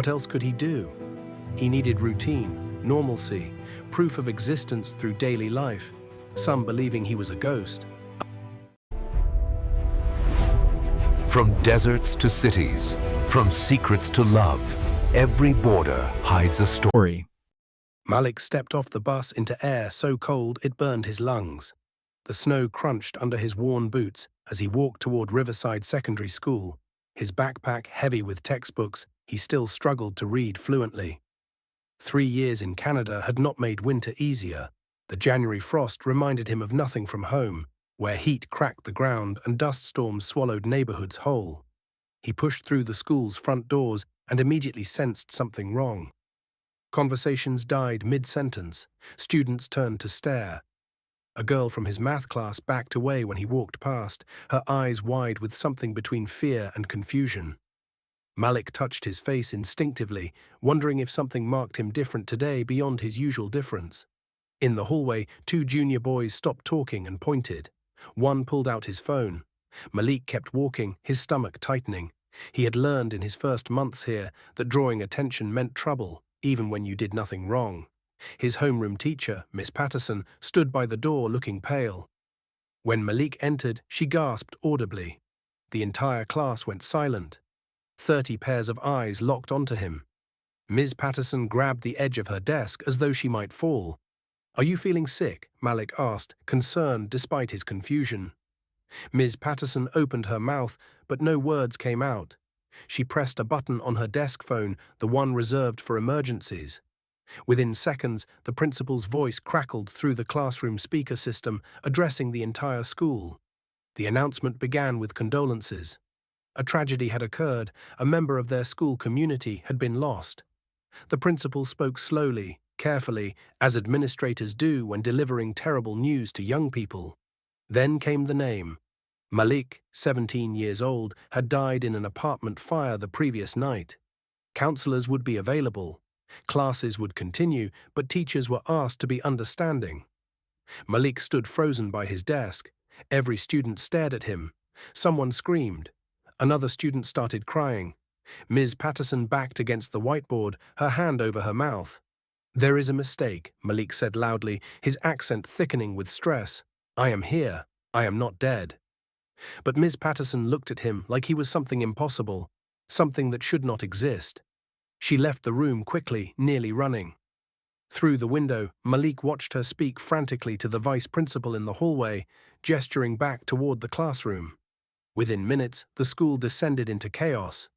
What else could he do? He needed routine, normalcy, proof of existence through daily life, some believing he was a ghost. From deserts to cities, from secrets to love, every border hides a story. Malik stepped off the bus into air so cold it burned his lungs. The snow crunched under his worn boots as he walked toward Riverside Secondary School. His backpack heavy with textbooks, he still struggled to read fluently. 3 years in Canada had not made winter easier. The January frost reminded him of nothing from home, where heat cracked the ground and dust storms swallowed neighborhoods whole. He pushed through the school's front doors and immediately sensed something wrong. Conversations died mid-sentence. Students turned to stare. A girl from his math class backed away when he walked past, her eyes wide with something between fear and confusion. Malik touched his face instinctively, wondering if something marked him different today beyond his usual difference. In the hallway, 2 junior boys stopped talking and pointed. One pulled out his phone. Malik kept walking, his stomach tightening. He had learned in his first months here that drawing attention meant trouble, even when you did nothing wrong. His homeroom teacher, Miss Patterson, stood by the door looking pale. When Malik entered, she gasped audibly. The entire class went silent. 30 pairs of eyes locked onto him. Ms. Patterson grabbed the edge of her desk as though she might fall. "Are you feeling sick?" Malik asked, concerned despite his confusion. Ms. Patterson opened her mouth, but no words came out. She pressed a button on her desk phone, the one reserved for emergencies. Within seconds, the principal's voice crackled through the classroom speaker system, addressing the entire school. The announcement began with condolences. A tragedy had occurred. A member of their school community had been lost. The principal spoke slowly, carefully, as administrators do when delivering terrible news to young people. Then came the name. Malik, 17 years old, had died in an apartment fire the previous night. Counselors would be available. Classes would continue, but teachers were asked to be understanding. Malik stood frozen by his desk. Every student stared at him. Someone screamed. Another student started crying. Ms. Patterson backed against the whiteboard, her hand over her mouth. "There is a mistake," Malik said loudly, his accent thickening with stress. "I am here. I am not dead." But Ms. Patterson looked at him like he was something impossible, something that should not exist. She left the room quickly, nearly running. Through the window, Malik watched her speak frantically to the vice principal in the hallway, gesturing back toward the classroom. Within minutes, the school descended into chaos.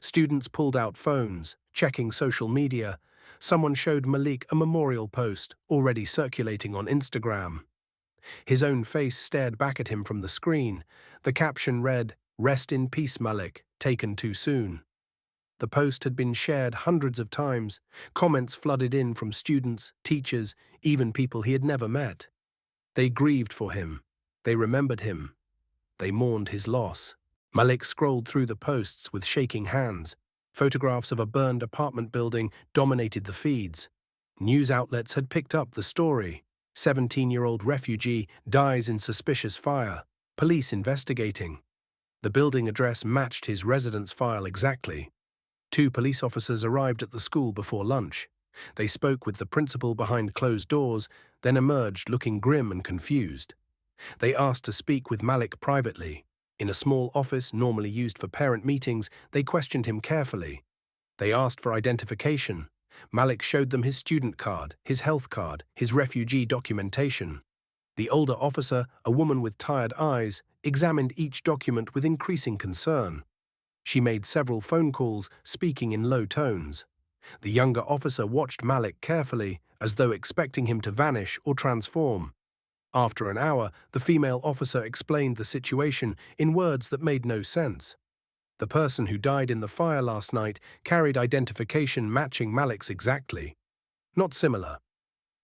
Students pulled out phones, checking social media. Someone showed Malik a memorial post, already circulating on Instagram. His own face stared back at him from the screen. The caption read, "Rest in peace, Malik, taken too soon." The post had been shared hundreds of times. Comments flooded in from students, teachers, even people he had never met. They grieved for him. They remembered him. They mourned his loss. Malik scrolled through the posts with shaking hands. Photographs of a burned apartment building dominated the feeds. News outlets had picked up the story. 17-year-old refugee dies in suspicious fire. Police investigating. The building address matched his residence file exactly. 2 police officers arrived at the school before lunch. They spoke with the principal behind closed doors, then emerged looking grim and confused. They asked to speak with Malik privately. In a small office normally used for parent meetings, they questioned him carefully. They asked for identification. Malik showed them his student card, his health card, his refugee documentation. The older officer, a woman with tired eyes, examined each document with increasing concern. She made several phone calls, speaking in low tones. The younger officer watched Malik carefully, as though expecting him to vanish or transform. After an hour, the female officer explained the situation in words that made no sense. The person who died in the fire last night carried identification matching Malik's exactly. Not similar.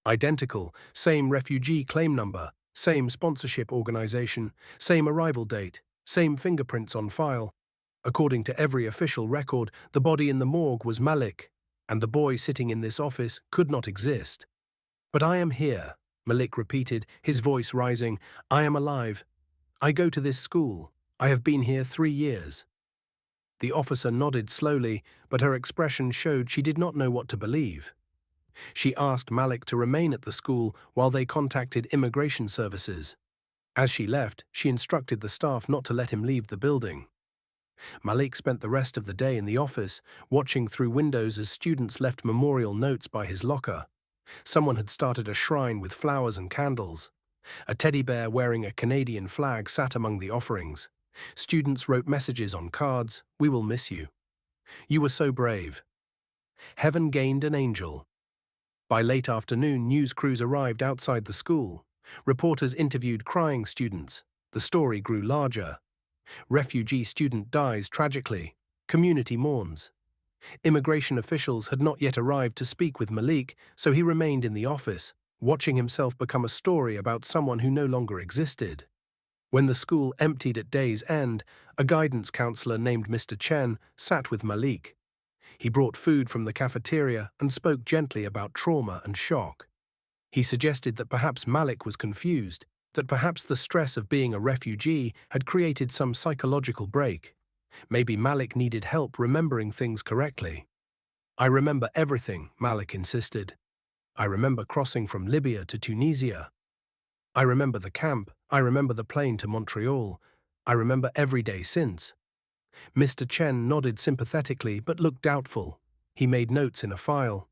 Identical, same refugee claim number, same sponsorship organization, same arrival date, same fingerprints on file. According to every official record, the body in the morgue was Malik, and the boy sitting in this office could not exist. "But I am here," Malik repeated, his voice rising. "I am alive. I go to this school. I have been here 3 years." The officer nodded slowly, but her expression showed she did not know what to believe. She asked Malik to remain at the school while they contacted immigration services. As she left, she instructed the staff not to let him leave the building. Malik spent the rest of the day in the office, watching through windows as students left memorial notes by his locker. Someone had started a shrine with flowers and candles. A teddy bear wearing a Canadian flag sat among the offerings. Students wrote messages on cards, "We will miss you. You were so brave." Heaven gained an angel. By late afternoon, news crews arrived outside the school. Reporters interviewed crying students. The story grew larger. Refugee student dies tragically. Community mourns. Immigration officials had not yet arrived to speak with Malik, so he remained in the office, watching himself become a story about someone who no longer existed. When the school emptied at day's end, a guidance counselor named Mr. Chen sat with Malik. He brought food from the cafeteria and spoke gently about trauma and shock. He suggested that perhaps Malik was confused, that perhaps the stress of being a refugee had created some psychological break. Maybe Malik needed help remembering things correctly. "I remember everything," Malik insisted. "I remember crossing from Libya to Tunisia. I remember the camp. I remember the plane to Montreal. I remember every day since." Mr. Chen nodded sympathetically but looked doubtful. He made notes in a file.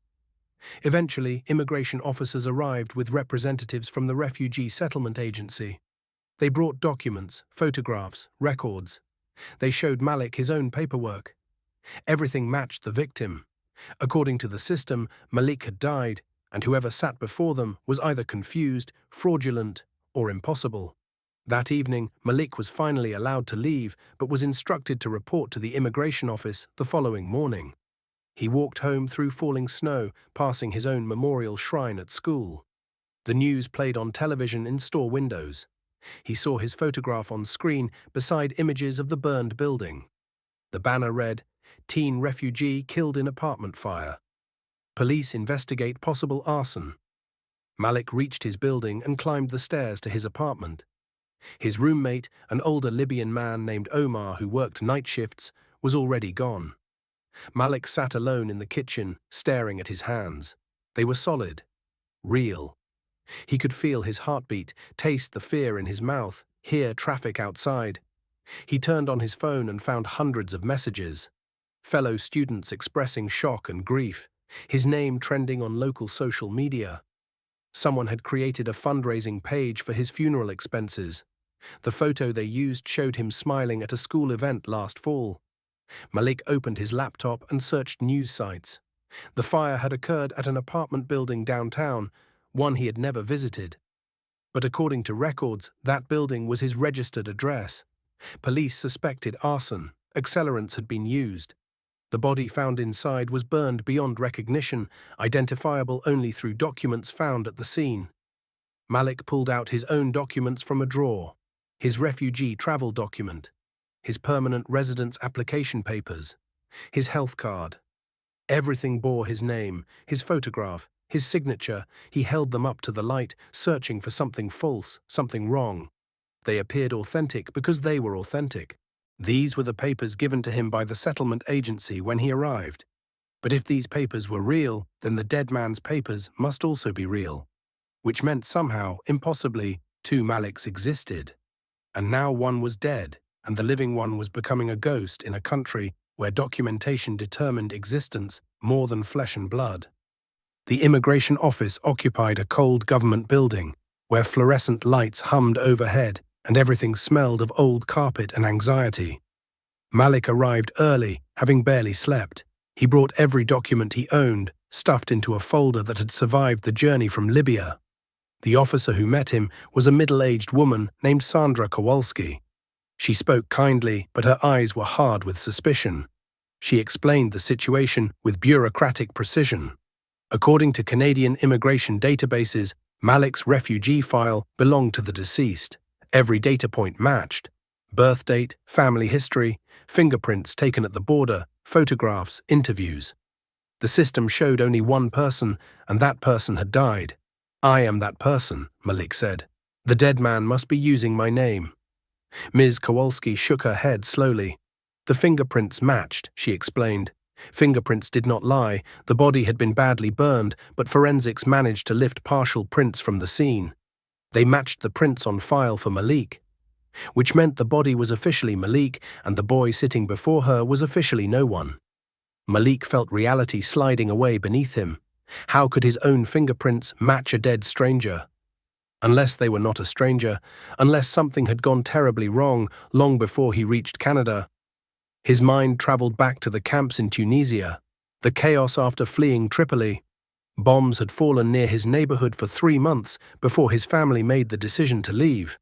Eventually, immigration officers arrived with representatives from the Refugee Settlement Agency. They brought documents, photographs, records. They showed Malik his own paperwork. Everything matched the victim. According to the system, Malik had died, and whoever sat before them was either confused, fraudulent, or impossible. That evening, Malik was finally allowed to leave, but was instructed to report to the immigration office the following morning. He walked home through falling snow, passing his own memorial shrine at school. The news played on television in store windows. He saw his photograph on screen beside images of the burned building. The banner read, "Teen refugee killed in apartment fire. Police investigate possible arson." Malik reached his building and climbed the stairs to his apartment. His roommate, an older Libyan man named Omar who worked night shifts, was already gone. Malik sat alone in the kitchen, staring at his hands. They were solid, real. He could feel his heartbeat, taste the fear in his mouth, hear traffic outside. He turned on his phone and found hundreds of messages. Fellow students expressing shock and grief, his name trending on local social media. Someone had created a fundraising page for his funeral expenses. The photo they used showed him smiling at a school event last fall. Malik opened his laptop and searched news sites. The fire had occurred at an apartment building downtown, one he had never visited. But according to records, that building was his registered address. Police suspected arson. Accelerants had been used. The body found inside was burned beyond recognition, identifiable only through documents found at the scene. Malik pulled out his own documents from a drawer. His refugee travel document, his permanent residence application papers, his health card. Everything bore his name, his photograph, his signature. He held them up to the light, searching for something false, something wrong. They appeared authentic because they were authentic. These were the papers given to him by the settlement agency when he arrived. But if these papers were real, then the dead man's papers must also be real, which meant somehow, impossibly, two Maliks existed. And now one was dead, and the living one was becoming a ghost in a country where documentation determined existence more than flesh and blood. The immigration office occupied a cold government building, where fluorescent lights hummed overhead and everything smelled of old carpet and anxiety. Malik arrived early, having barely slept. He brought every document he owned, stuffed into a folder that had survived the journey from Libya. The officer who met him was a middle-aged woman named Sandra Kowalski. She spoke kindly, but her eyes were hard with suspicion. She explained the situation with bureaucratic precision. According to Canadian immigration databases, Malik's refugee file belonged to the deceased. Every data point matched: birth date, family history, fingerprints taken at the border, photographs, interviews. The system showed only one person, and that person had died. "I am that person," Malik said. "The dead man must be using my name." Ms. Kowalski shook her head slowly. The fingerprints matched, she explained. Fingerprints did not lie, the body had been badly burned, but forensics managed to lift partial prints from the scene. They matched the prints on file for Malik, which meant the body was officially Malik and the boy sitting before her was officially no one. Malik felt reality sliding away beneath him. How could his own fingerprints match a dead stranger? Unless they were not a stranger, unless something had gone terribly wrong long before he reached Canada. His mind traveled back to the camps in Tunisia, the chaos after fleeing Tripoli. Bombs had fallen near his neighborhood for 3 months before his family made the decision to leave.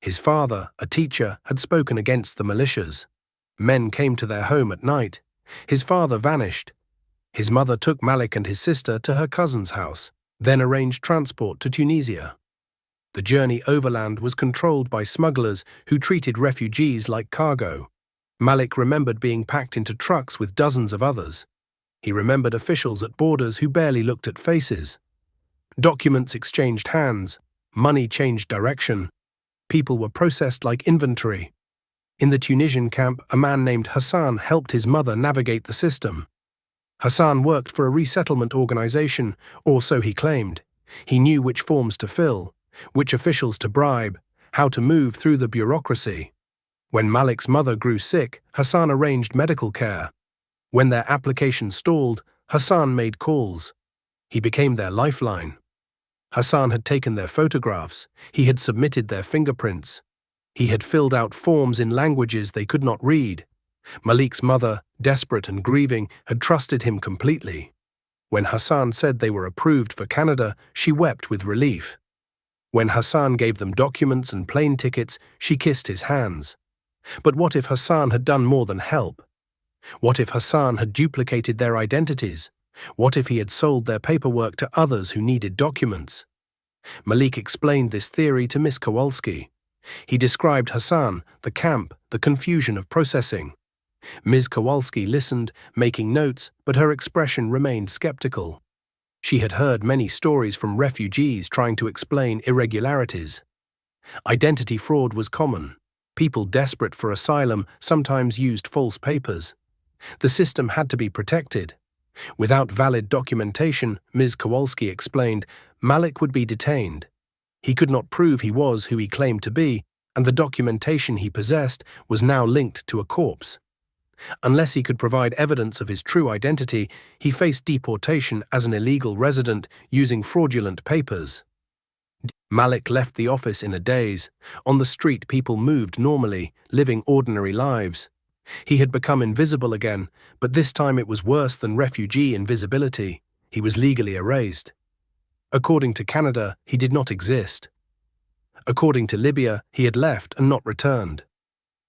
His father, a teacher, had spoken against the militias. Men came to their home at night. His father vanished. His mother took Malik and his sister to her cousin's house, then arranged transport to Tunisia. The journey overland was controlled by smugglers who treated refugees like cargo. Malik remembered being packed into trucks with dozens of others. He remembered officials at borders who barely looked at faces. Documents exchanged hands. Money changed direction. People were processed like inventory. In the Tunisian camp, a man named Hassan helped his mother navigate the system. Hassan worked for a resettlement organization, or so he claimed. He knew which forms to fill, which officials to bribe, how to move through the bureaucracy. When Malik's mother grew sick, Hassan arranged medical care. When their application stalled, Hassan made calls. He became their lifeline. Hassan had taken their photographs. He had submitted their fingerprints. He had filled out forms in languages they could not read. Malik's mother, desperate and grieving, had trusted him completely. When Hassan said they were approved for Canada, she wept with relief. When Hassan gave them documents and plane tickets, she kissed his hands. But what if Hassan had done more than help? What if Hassan had duplicated their identities? What if he had sold their paperwork to others who needed documents? Malik explained this theory to Miss Kowalski. He described Hassan, the camp, the confusion of processing. Ms. Kowalski listened, making notes, but her expression remained skeptical. She had heard many stories from refugees trying to explain irregularities. Identity fraud was common. People desperate for asylum sometimes used false papers. The system had to be protected. Without valid documentation, Ms. Kowalski explained, Malik would be detained. He could not prove he was who he claimed to be, and the documentation he possessed was now linked to a corpse. Unless he could provide evidence of his true identity, he faced deportation as an illegal resident using fraudulent papers. Malik left the office in a daze. On the street, people moved normally, living ordinary lives. He had become invisible again, but this time it was worse than refugee invisibility. He was legally erased. According to Canada, he did not exist. According to Libya, he had left and not returned.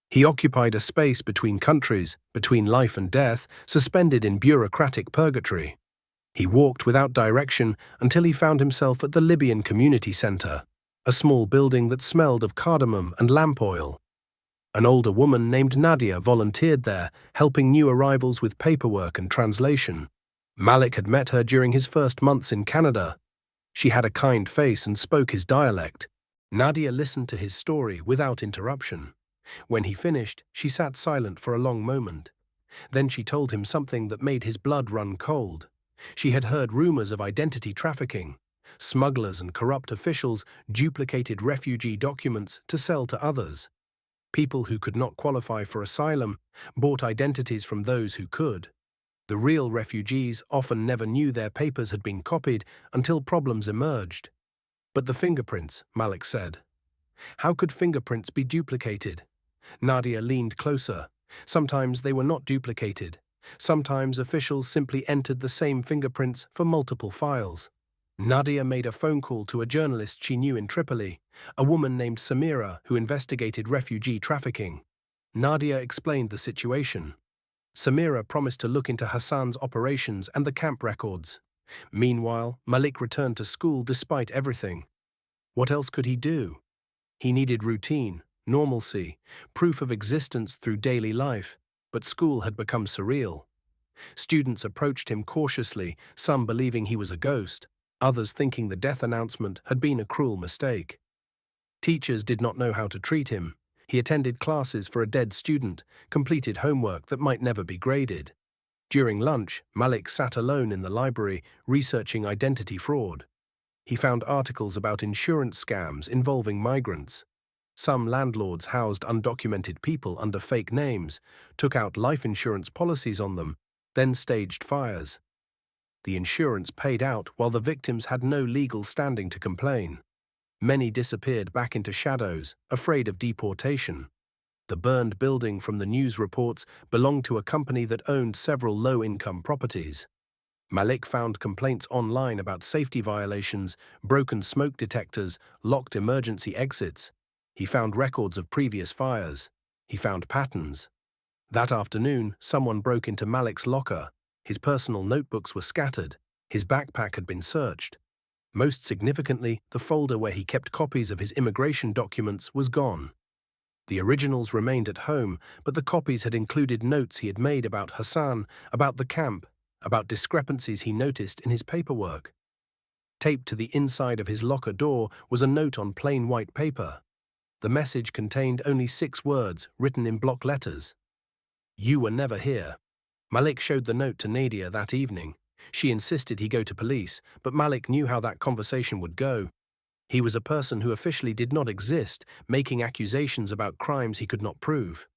He occupied a space between countries, between life and death, suspended in bureaucratic purgatory. He walked without direction until he found himself at the Libyan Community Center, a small building that smelled of cardamom and lamp oil. An older woman named Nadia volunteered there, helping new arrivals with paperwork and translation. Malik had met her during his first months in Canada. She had a kind face and spoke his dialect. Nadia listened to his story without interruption. When he finished, she sat silent for a long moment. Then she told him something that made his blood run cold. She had heard rumors of identity trafficking. Smugglers and corrupt officials duplicated refugee documents to sell to others. People who could not qualify for asylum bought identities from those who could. The real refugees often never knew their papers had been copied until problems emerged. But the fingerprints, Malik said. How could fingerprints be duplicated? Nadia leaned closer. Sometimes they were not duplicated. Sometimes officials simply entered the same fingerprints for multiple files. Nadia made a phone call to a journalist she knew in Tripoli, a woman named Samira who investigated refugee trafficking. Nadia explained the situation. Samira promised to look into Hassan's operations and the camp records. Meanwhile, Malik returned to school despite everything. What else could he do? He needed routine, normalcy, proof of existence through daily life, but school had become surreal. Students approached him cautiously, some believing he was a ghost, others thinking the death announcement had been a cruel mistake. Teachers did not know how to treat him. He attended classes for a dead student, completed homework that might never be graded. During lunch, Malik sat alone in the library, researching identity fraud. He found articles about insurance scams involving migrants. Some landlords housed undocumented people under fake names, took out life insurance policies on them, then staged fires. The insurance paid out while the victims had no legal standing to complain. Many disappeared back into shadows, afraid of deportation. The burned building from the news reports belonged to a company that owned several low-income properties. Malik found complaints online about safety violations, broken smoke detectors, locked emergency exits. He found records of previous fires. He found patterns. That afternoon, someone broke into Malik's locker. His personal notebooks were scattered. His backpack had been searched. Most significantly, the folder where he kept copies of his immigration documents was gone. The originals remained at home, but the copies had included notes he had made about Hassan, about the camp, about discrepancies he noticed in his paperwork. Taped to the inside of his locker door was a note on plain white paper. The message contained only 6 words, written in block letters. "You were never here." Malik showed the note to Nadia that evening. She insisted he go to police, but Malik knew how that conversation would go. He was a person who officially did not exist, making accusations about crimes he could not prove.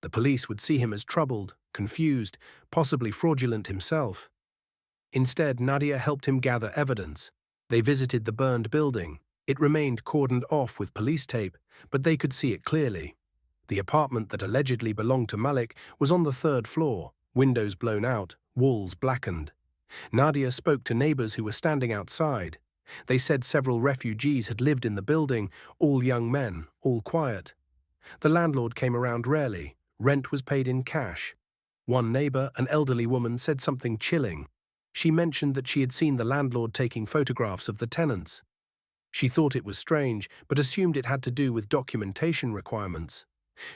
The police would see him as troubled, confused, possibly fraudulent himself. Instead, Nadia helped him gather evidence. They visited the burned building. It remained cordoned off with police tape, but they could see it clearly. The apartment that allegedly belonged to Malik was on the 3rd floor, windows blown out, walls blackened. Nadia spoke to neighbors who were standing outside. They said several refugees had lived in the building, all young men, all quiet. The landlord came around rarely. Rent was paid in cash. One neighbor, an elderly woman, said something chilling. She mentioned that she had seen the landlord taking photographs of the tenants. She thought it was strange, but assumed it had to do with documentation requirements.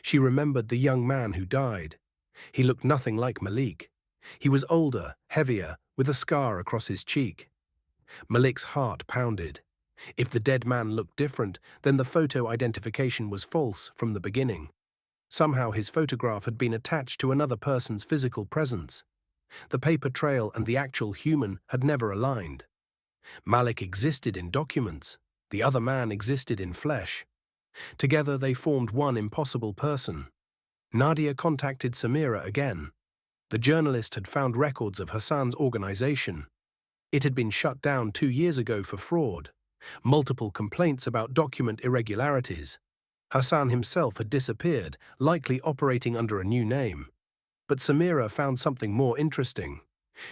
She remembered the young man who died. He looked nothing like Malik. He was older, heavier, with a scar across his cheek. Malik's heart pounded. If the dead man looked different, then the photo identification was false from the beginning. Somehow his photograph had been attached to another person's physical presence. The paper trail and the actual human had never aligned. Malik existed in documents. The other man existed in flesh. Together they formed one impossible person. Nadia contacted Samira again. The journalist had found records of Hassan's organization. It had been shut down 2 years ago for fraud. Multiple complaints about document irregularities. Hassan himself had disappeared, likely operating under a new name. But Samira found something more interesting.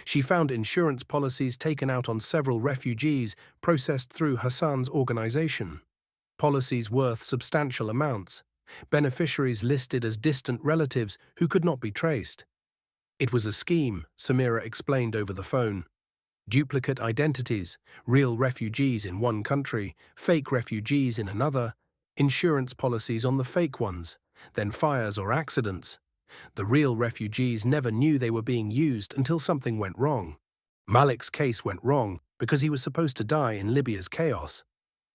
She found insurance policies taken out on several refugees processed through Hassan's organization. Policies worth substantial amounts. Beneficiaries listed as distant relatives who could not be traced. It was a scheme, Samira explained over the phone. Duplicate identities, real refugees in one country, fake refugees in another, insurance policies on the fake ones, then fires or accidents. The real refugees never knew they were being used until something went wrong. Malik's case went wrong because he was supposed to die in Libya's chaos.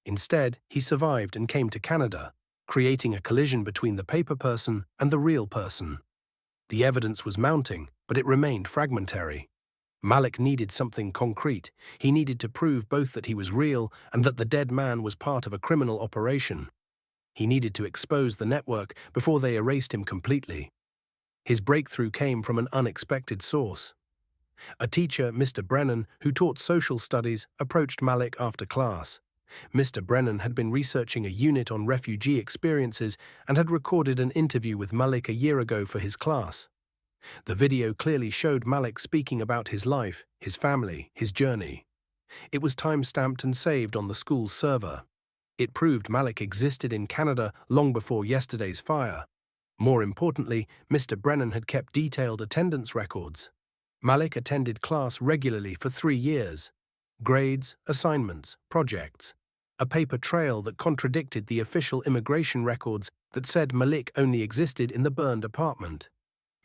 Instead, he survived and came to Canada, creating a collision between the paper person and the real person. The evidence was mounting, but it remained fragmentary. Malik needed something concrete. He needed to prove both that he was real and that the dead man was part of a criminal operation. He needed to expose the network before they erased him completely. His breakthrough came from an unexpected source. A teacher, Mr. Brennan, who taught social studies, approached Malik after class. Mr. Brennan had been researching a unit on refugee experiences and had recorded an interview with Malik a year ago for his class. The video clearly showed Malik speaking about his life, his family, his journey. It was time-stamped and saved on the school's server. It proved Malik existed in Canada long before yesterday's fire. More importantly, Mr. Brennan had kept detailed attendance records. Malik attended class regularly for 3 years. Grades, assignments, projects. A paper trail that contradicted the official immigration records that said Malik only existed in the burned apartment.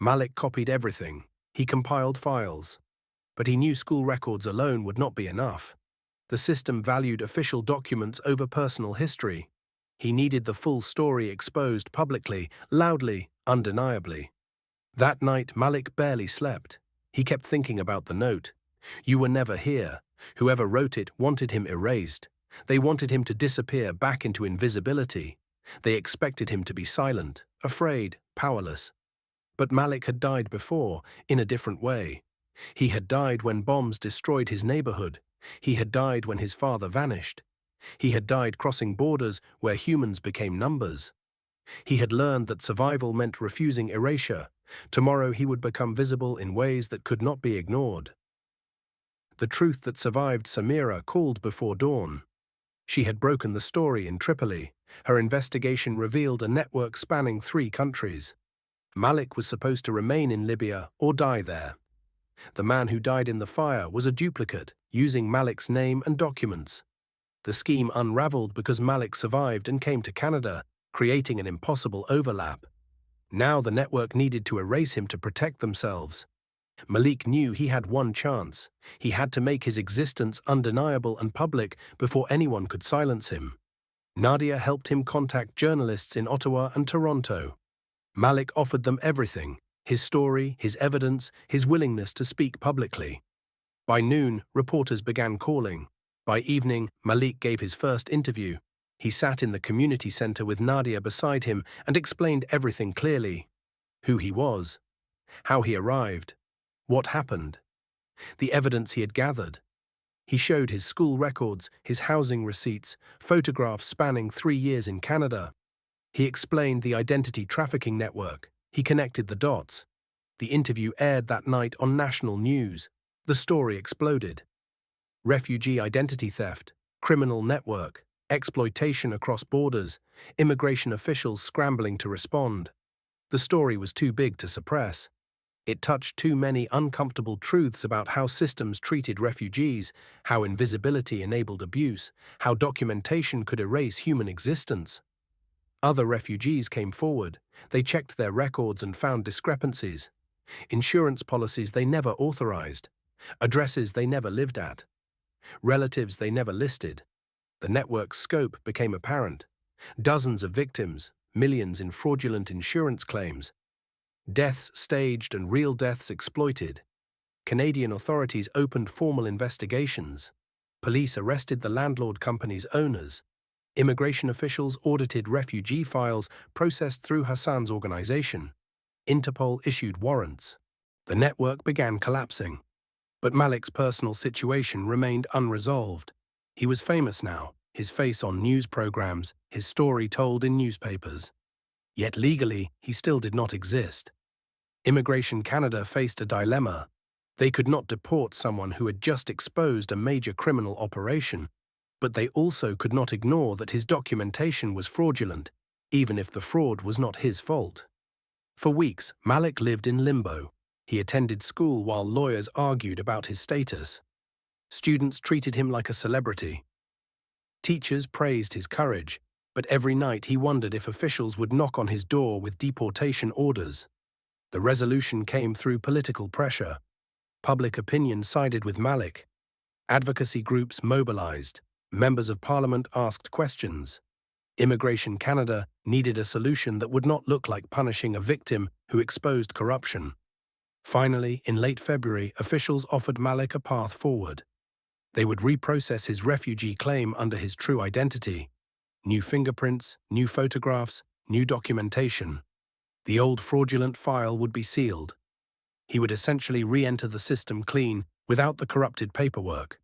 Malik copied everything. He compiled files. But he knew school records alone would not be enough. The system valued official documents over personal history. He needed the full story exposed publicly, loudly, undeniably. That night, Malik barely slept. He kept thinking about the note. "You were never here." Whoever wrote it wanted him erased. They wanted him to disappear back into invisibility. They expected him to be silent, afraid, powerless. But Malik had died before, in a different way. He had died when bombs destroyed his neighborhood. He had died when his father vanished. He had died crossing borders where humans became numbers. He had learned that survival meant refusing erasure. Tomorrow he would become visible in ways that could not be ignored. The truth that survived Samira called before dawn. She had broken the story in Tripoli. Her investigation revealed a network spanning 3 countries. Malik was supposed to remain in Libya or die there. The man who died in the fire was a duplicate, using Malik's name and documents. The scheme unraveled because Malik survived and came to Canada, creating an impossible overlap. Now the network needed to erase him to protect themselves. Malik knew he had one chance. He had to make his existence undeniable and public before anyone could silence him. Nadia helped him contact journalists in Ottawa and Toronto. Malik offered them everything: his story, his evidence, his willingness to speak publicly. By noon, reporters began calling. By evening, Malik gave his first interview. He sat in the community center with Nadia beside him and explained everything clearly: who he was, how he arrived, what happened, the evidence he had gathered. He showed his school records, his housing receipts, photographs spanning 3 years in Canada. He explained the identity trafficking network. He connected the dots. The interview aired that night on national news. The story exploded. Refugee identity theft, criminal network, exploitation across borders, immigration officials scrambling to respond. The story was too big to suppress. It touched too many uncomfortable truths about how systems treated refugees, how invisibility enabled abuse, how documentation could erase human existence. Other refugees came forward. They checked their records and found discrepancies. Insurance policies they never authorized. Addresses they never lived at. Relatives they never listed. The network's scope became apparent. Dozens of victims, millions in fraudulent insurance claims. Deaths staged and real deaths exploited. Canadian authorities opened formal investigations. Police arrested the landlord company's owners. Immigration officials audited refugee files processed through Hassan's organization. Interpol issued warrants. The network began collapsing. But Malik's personal situation remained unresolved. He was famous now, his face on news programs, his story told in newspapers. Yet legally, he still did not exist. Immigration Canada faced a dilemma. They could not deport someone who had just exposed a major criminal operation, but they also could not ignore that his documentation was fraudulent, even if the fraud was not his fault. For weeks, Malik lived in limbo. He attended school while lawyers argued about his status. Students treated him like a celebrity. Teachers praised his courage, but every night he wondered if officials would knock on his door with deportation orders. The resolution came through political pressure. Public opinion sided with Malik. Advocacy groups mobilized. Members of Parliament asked questions. Immigration Canada needed a solution that would not look like punishing a victim who exposed corruption. Finally, in late February, officials offered Malik a path forward. They would reprocess his refugee claim under his true identity. New fingerprints, new photographs, new documentation. The old fraudulent file would be sealed. He would essentially re-enter the system clean, without the corrupted paperwork.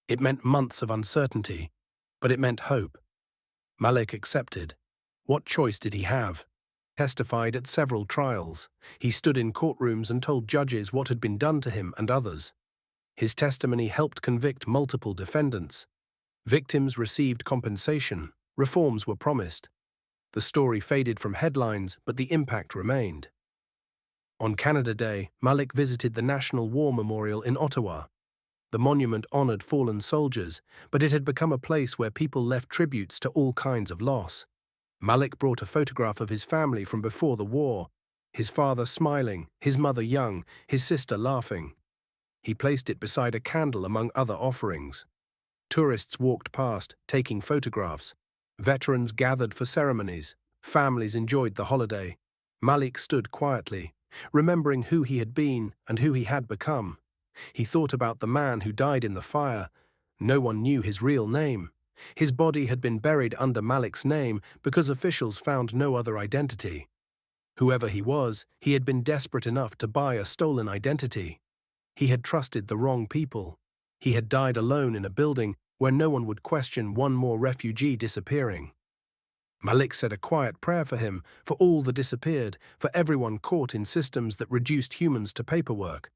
It meant months of uncertainty, but it meant hope. Malik accepted. What choice did he have? Testified at several trials. He stood in courtrooms and told judges what had been done to him and others. His testimony helped convict multiple defendants. Victims received compensation. Reforms were promised. The story faded from headlines, but the impact remained. On Canada Day, Malik visited the National War Memorial in Ottawa. The monument honored fallen soldiers, but it had become a place where people left tributes to all kinds of loss. Malik brought a photograph of his family from before the war, his father smiling, his mother young, his sister laughing. He placed it beside a candle among other offerings. Tourists walked past, taking photographs. Veterans gathered for ceremonies. Families enjoyed the holiday. Malik stood quietly, remembering who he had been and who he had become. He thought about the man who died in the fire. No one knew his real name. His body had been buried under Malik's name because officials found no other identity. Whoever he was, he had been desperate enough to buy a stolen identity. He had trusted the wrong people. He had died alone in a building where no one would question one more refugee disappearing. Malik said a quiet prayer for him, for all the disappeared, for everyone caught in systems that reduced humans to paperwork.